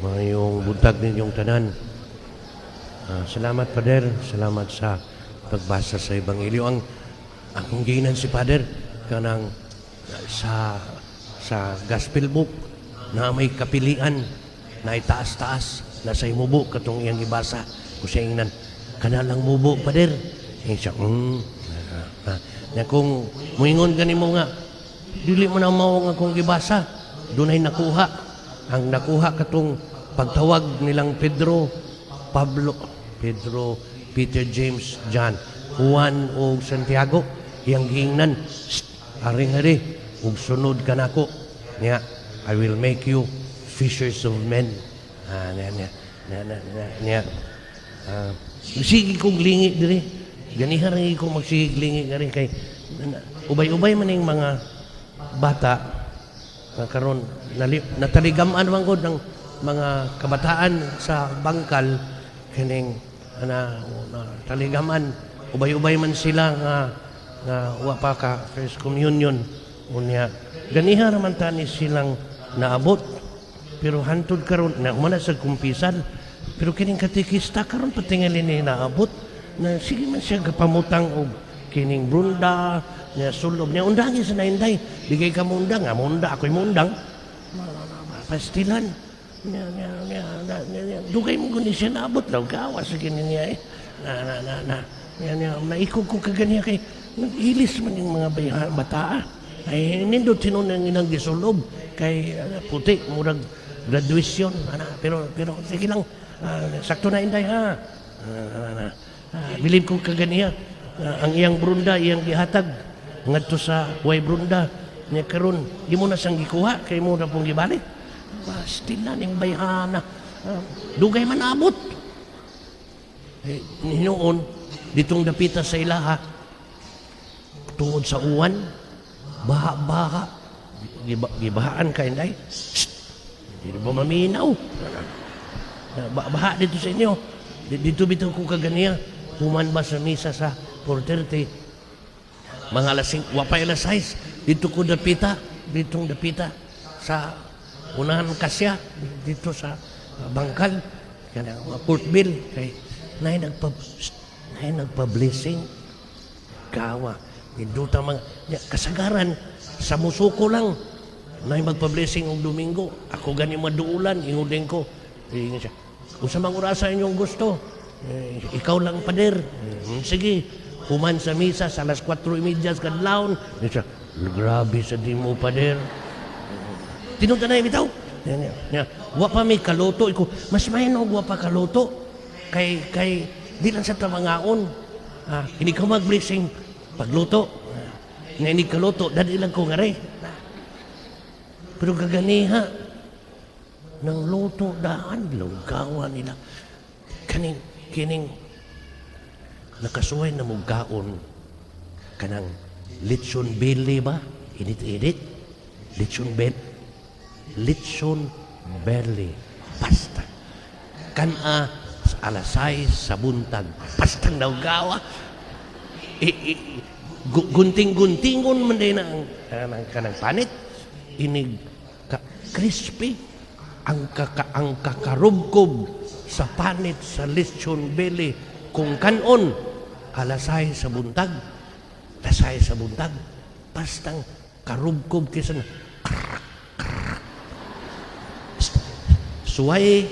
Mayong buntag ninyong tanan. Salamat, Pader. Salamat sa pagbasa sa Ebanghelyo. Ang ginan si Pader kanang sa Gospel book na may kapilian na itaas-taas na sa imubo katong iyang ibasa ko siya ingnan kanalang mubo, Pader. Siya, na kung muingon ganimo nga dili mo na mao nga kung gibasa dunay nakuha ang nakuha katong pagtawag nilang Pedro, Peter, James, John, Juan o Santiago iyang giingnan, hari ug sunod ka nako niya, I will make you fishers of men. Sige kong lingi diri ganihan rin ko magsiglingi rin kay ubay-ubay man yung mga bata karon nataligaman man gud ng mga kabataan sa bangkal kining taligaman ubay-ubay man sila nga wa pa ka first communion unya ganiha naman tani silang naabot pero hantod karon na man sa kumpisan pero kining katikista karon patingali ni naabot na sige man siya kapamutang og kining brunda niya sulob niya undangin sa nainday digay ka mundang munda ako'y mundang pastilan dugay mo kundi siya naabot daw gawas sa kinin niya naikog ko kaganiya kay nag-ilis man yung mga bata ay nindot sinunang inang gisulob kay puti murag graduation pero sige lang sakto na inday ha bilib ko kaganiya ang iyang brunda iyang gihatag ngadto sa way brunda niya karon di mo na sang gikuha kay mo na pong gibalik pastilan ning bayhana dugay man abot noon ditong dapita sa ilaha tungod sa uwan baha gibahaan ka inday hindi ba maminaw baha dito sa inyo dito bitaw ko kaganiya human ba sa misa sa 4:30 mga alasing wapay alas 6 dito ko dapita sa unahan kasya dito sa bangkal kana Port Bill kay nay nagpa-blessing kawa induta mga kasagaran sa musuko lang nay magpa-blessing og Domingo ako gani maduulan ingudeng ko ingon siya unsa mang orasa inyong gusto ikaw lang Pader sige human sa misa sa alas 4:30 kadlawon siya grabe sa di mo Pader tinunta na bitaw wa pa may kaluto iko mas mahinog wa pa kaluto kay di lang sa tamangaon hindi ka mag-blessing pagluto nga ini kaluto dali lang ko ngare pero kaganiha nang luto daan lunggawa nila kining nakasuway na mugkaon kanang lechon belly ba init lechon belly pasta alas 6 sa buntag pastang daw gawa gunting-guntingon man din ang kanang panit inig crispy ang kakarubkob sa panit sa lechon belly kung kanon alasay sa buntag pastang karubkob kisa na suway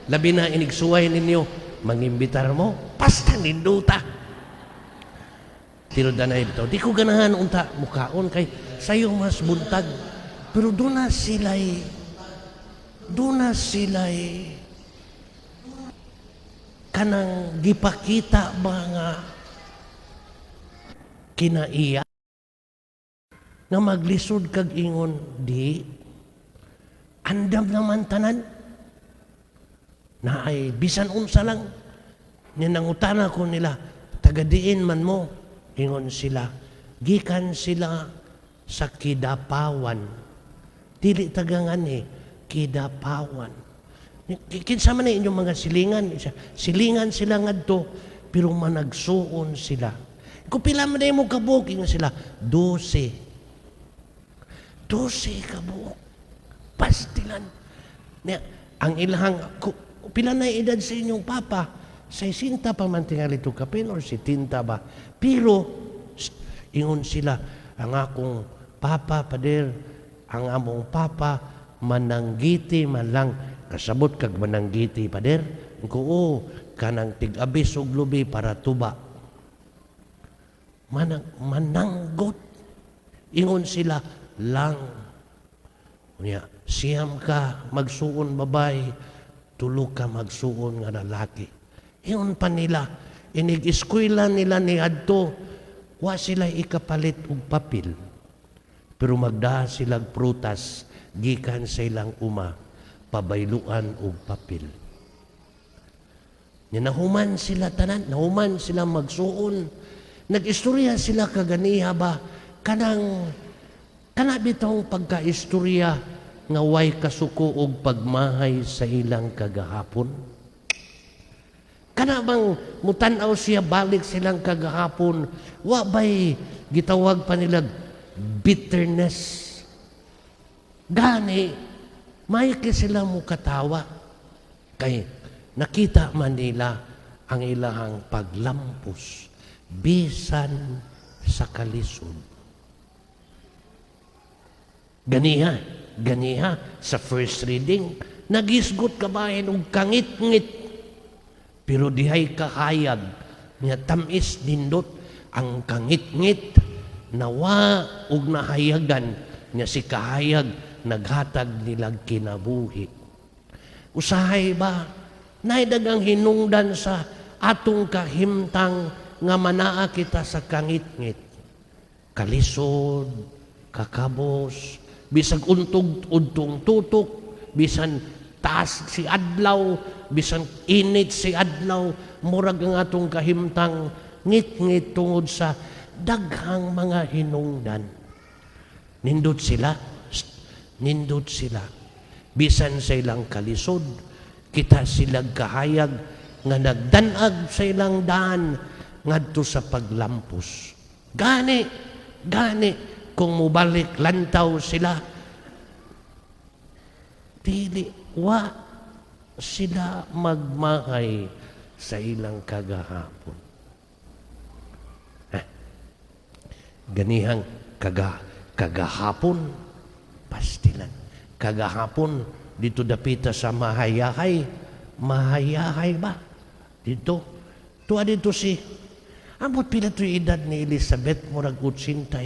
labi na inig suway ninyo mangimbitar mo pastang ninduta tiro danay bitaw di ko ganahan unta mukaon kay sayo mas buntag pero duna sila'y kanang gipakita mga kinaiya nga maglisod kag ingon di andam naman tanan na ay bisan unsa lang ninangutana ko nila tagadiin man mo ingon sila gikan sila sa Kidapawan dili tagangan Kidapawan kinsa man inyong mga silingan sila ngadto pero managsuon sila kung pila man mo kabuok ingon sila 12 kabuok pastilan Niya, ang ilahang, pila na edad sa inyong papa? 60 pa man tingali to kapin or 70 ba? Pero, ingon sila, ang akong papa, pader, ang among papa, mananggiti man lang. Kasabot kag mananggiti, pader. Oo, kanang tig-abis og lubi para tuba. Mananggot. Ingon sila, lang. Unya, siyam ka magsuon babay, tulo ka magsuon nga lalaki. Ingon pa nila, inig-eskwela nila ni adto, wa sila ikapalit og papel. Pero magdaha silang prutas, gikan sa ilang uma, pabayluan og papel. Nahuman sila tanan, nahuman sila magsuon. Nag-istorya sila kaganiha ba, kanang bitong pagka-istorya nga way kasuko og pagmahay sa ilang kagahapon. Kana bang mutanaw siya balik silang kagahapon, wa bay gitawag pa nila bitterness. Gani, may sila mo katawa. Kay nakita man nila ang ilahang paglampos bisan sa kalisod. Ganiha, sa first reading, nagisgot kabahin og kangit-ngit. Pero dihay kahayag, nga tamis nindot ang kangit-ngit, nawa og nahayagan, nga si kahayag, naghatag nilang kinabuhi. Usahay ba, naidagang hinungdan sa atong kahimtang nga manaa kita sa kangit-ngit. Kalisod, kakabos, bisag untong tutok, bisan taas si adlaw, bisan init si adlaw, murag ang atong kahimtang ngit-ngit tungod sa daghang mga hinungdan. Nindot sila. Bisan sa ilang kalisod, kita silang kahayag nga nagdanag sa ilang daan ngadto sa paglampos. Gani, kung mubalik lantaw sila, dili wa sila magmahay sa ilang kagahapon. Ganihang kagahapon, pastilan. Kagahapon, dito dapita sa mahayahay. Mahayahay ba? Dito. Tuwa dito si, ambot pila ito edad ni Elizabeth, murag 85.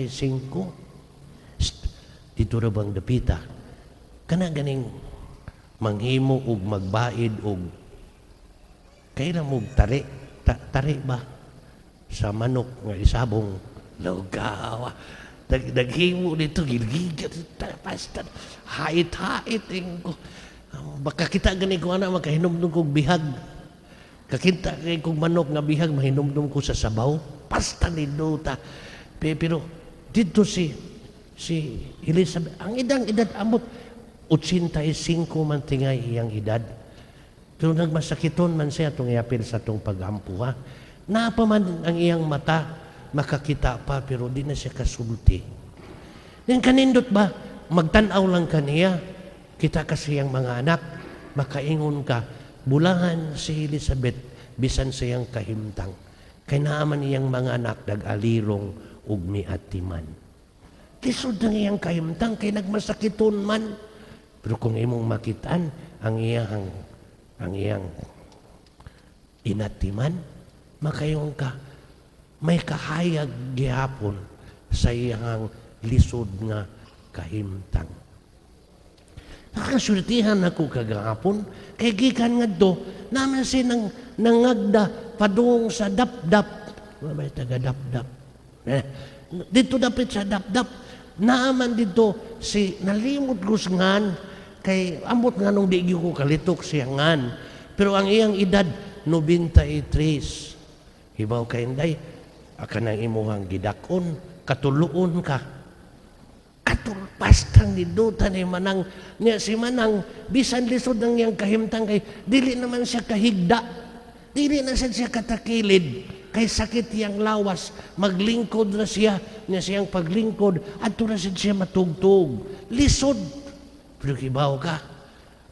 Dito ra bang dapita? Kana ganing manghimo og magbaid og kailan mo tari ba sa manok nga isabong lugawa. Naghimo dito gilgigat pastan hait-hait ko. Baka kita gani ko ana makahinumdum kog bihag. Kakita kay kog manok nga bihag mahinumdum ko sa sabaw. Pasta ni duta. Pero dito si Elizabeth, ang edad amot 85 man tingay iyang edad. Pero nagmasakiton man siya itong iapil sa itong paghampuha. Napa man ang iyang mata, makakita pa, pero di na siya kasulti. Yan kanindot ba, magtanaw lang kaniya, kita kasi ang mga anak, makaingon ka, bulahan si Elizabeth, bisan siyang kahimtang. Kaya naaman iyang mga anak, nag-alirong ug miatiman. Lisod ng iyang kahimtang, kay nagmasakiton man. Pero kung imong makitaan, ang iyang inatiman, makayon ka, may kahayag gihapon sa iyang lisod nga kahimtang. Nakasultihan ako kagahapon, kay gikan nga do, naman siya nangagda padung sa dapdap. May taga dapdap. Dito dapit sa dapdap, naaman dito si nalimot gusngan, kay ambot nga nung di ko kalitok siya ngan. Pero ang iyang edad, 93. Hibaw ka inday, akan ang imuhang gidakon, katuluon ka. Katulpastang niduta ni Manang, niya si Manang, bisan lisod ng iyang kahimtang kay, dili naman siya kahigda, dili na siya katakilid, kay sakit iyang lawas, maglingkod na siya, niya siyang paglingkod, at na siya matugtog, lisod. Pero kibaw ka,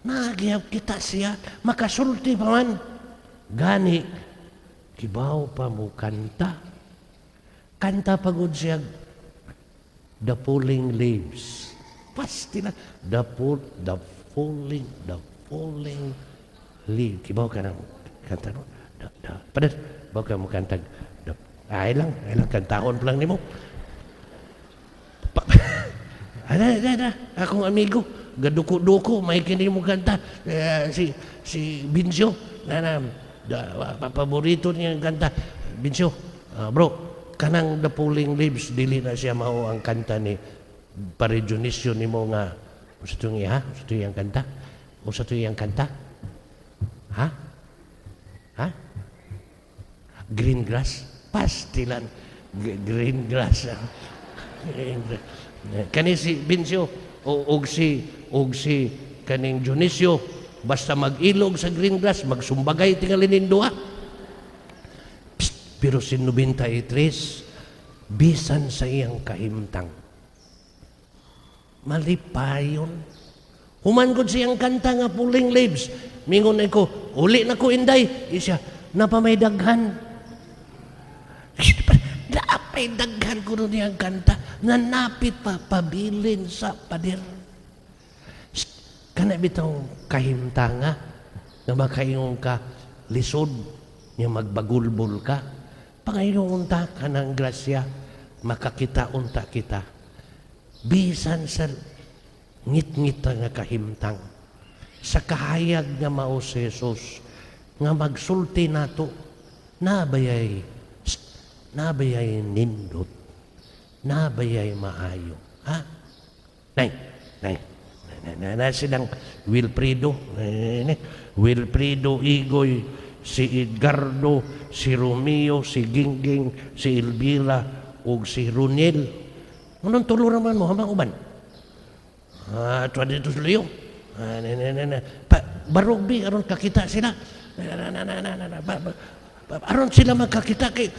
Nagyap kita siya, makasulti pa man. Gani, kibaw pa mo kanta. Kanta pagod siya, the falling leaves. Pasti na, the falling leaves. Kibaw ka ng kanta no? Padahal, bawa ka mo kanta. Ay lang, kantahon pa lang ni mo. Ada, akong amigo, gaduko-duko, may kini mo kanta. Si Bincio, paborito niya ang kanta. Bincio, bro, kanang The Falling Leaves, dili na siya mao ang kanta ni Pare Dionisio ni mo nga. Usa to iya, usa to iyang kanta? Usa to iyang kanta? Ha? Green grass? Pastilan. Green grass. Kani si Bincio og si kaning Dionisio basta mag-ilog sa green grass magsumbagay tingali nin duha. Pero si 93 bisan sa iyang kahimtang malipayon human gud siyang kanta nga Falling Leaves mingon ko uli na ko inday isya napamaydagan. Napay daghan ko rin niyang kanta nanapit pa pabilin sa pader. Kana bitong kahimtanga na makaingon ka lisod niya magbagulbol ka pangayon unta ka ng grasya makakita unta kita bisan sa ngit-ngit nga kahimtang sa kahayag nga mao si Jesus nga magsulti nato nabayay nindot, nabayay maayo. Ha? Nay. Silang Wilfredo Igoy, si Edgardo, si Romeo, si Gingging, si Elvira, ug si Runel. Anong tulo naman mo, hamang uban? Ito dito sa liyo. Barugbi, aron kakita sila. Aron sila magkakita kay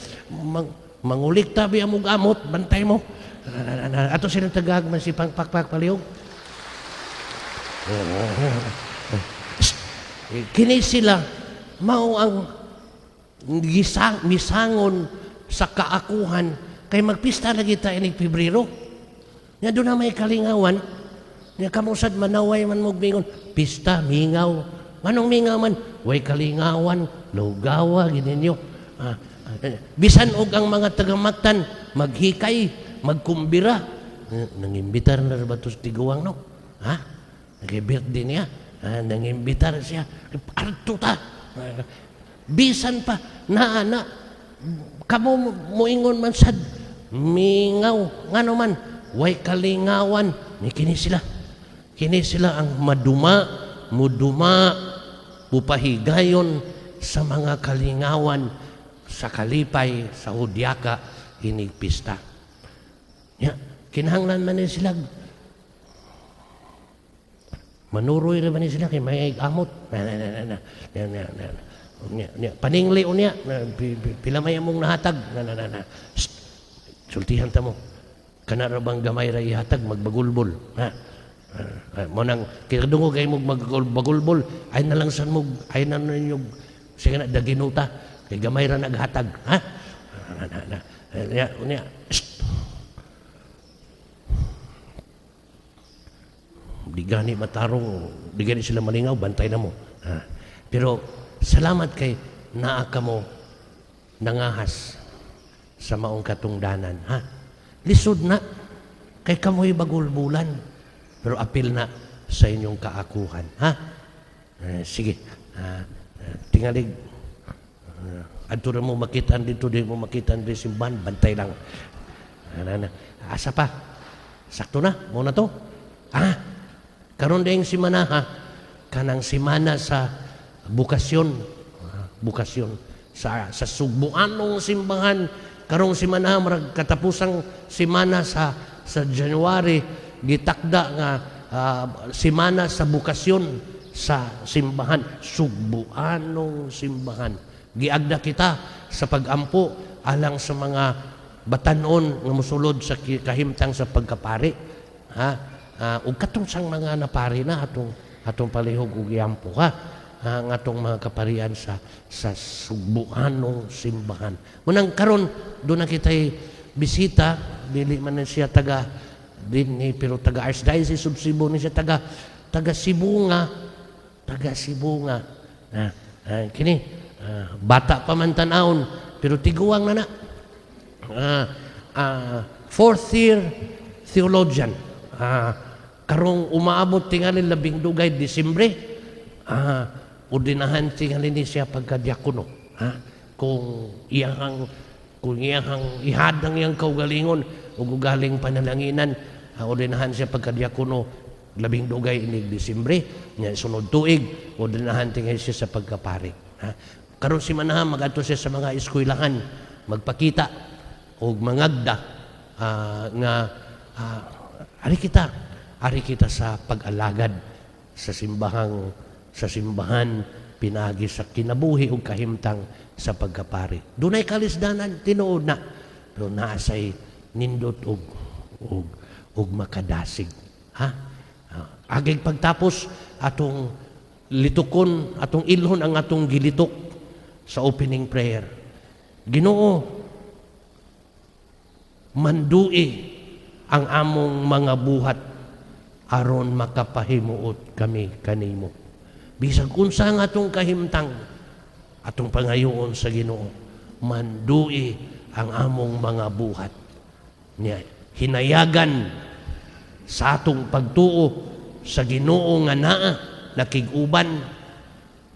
mangulik tabi among amot bantay mo ato silang tagagman si pangpakpak palihog kini sila mao ang misangon sa kaakuhan kay magpista lagi ta inig Pebrero nya do na may kalingawan nya kamusad manaway man mo bingon pista mingaw manong mingaw man way kalingawan lugawa gininyo bisan og ang mga tagamatan maghikay magkumbira nangimbitar na ba to sa tiguang no ha nag-birthday niya nangimbitar siya arto ta bisan pa na kamo moingon man sad mingaw ngano man way kalingawan ni kini sila ang muduma pupahigayon sa mga kalingawan sa kalipay sa hudyaka inig pista. Kinahanglan man sila manuroy na ba sila kay may amot paningli unya pila may among nahatag sultihan ta mo kana ra bang gamay ra ihatag magbagulbol mo nang kinadungog kay mo magbagulbol ay na lang san mo ay na ninyo sige na daginuta kay gamay ra naghatag unya di gani matarong, di gani sila malingaw, bantay na mo. Pero salamat kay naa ka mo nangahas sa maong katungdanan. Lisod na, kay kamoy bagulbulan, pero apil na sa inyong kaakuhan. Sige, tingalig. Adto na mo makitaan dito, di mo makitaan di simbahan, bantay lang. Asa pa? Sakto na, muna to. Karon ding simana kanang simana sa bukasyon sa sugbuanong simbahan karong simana marag katapusang simana sa January gitakda nga simana sa bukasyon sa simbahan sugbuanong simbahan giagda kita sa pagampo alang sa mga batanon nga mosulod sa kahimtang sa pagkapari ug katong sang mga napari na atong atong palihog ug yampo ha. Ang atong mga kaparian sa subuanong simbahan. Munang karon do na kitay bisita, dili man na siya taga dinhi pero taga Archdiocese of Cebu ni siya taga Cebu nga. Kini bata pa man tan-awon pero tiguang na. Fourth year theologian. Karong umaabot tingali 12 Disyembre. Ordinahan tingali ni siya pagkadiakono. Kung iyang ihadang iyang kaugalingon ug ugaling panalanginan, ordinahan siya pagkadiakono 12 inig Disyembre. Nya sunod tuig ordinahan tingali siya sa pagkapari. Karon si manahan magadto siya sa mga eskwelahan magpakita og mangagda nga ari kita sa pag-alagad sa simbahan pinagi sa kinabuhi ug kahimtang sa pagkapari. Dunay kalisdanan tinuod na pero naasay nindot og makadasig. Agay pagtapos atong litukon, atong ilhon ang atong gilitok sa opening prayer. Ginoo, mandui ang among mga buhat aron makapahimuot kami kanimo. Bisag unsa nga atong kahimtang, atong pangayoon sa Ginoo, mandui ang among mga buhat. Niya, hinayagan sa atong pagtuo sa Ginoo nga naa nakig-uban,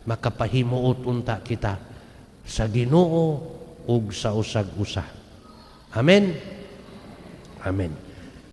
makapahimuot unta kita sa Ginoo ug sa usag-usa. Amen. Amen.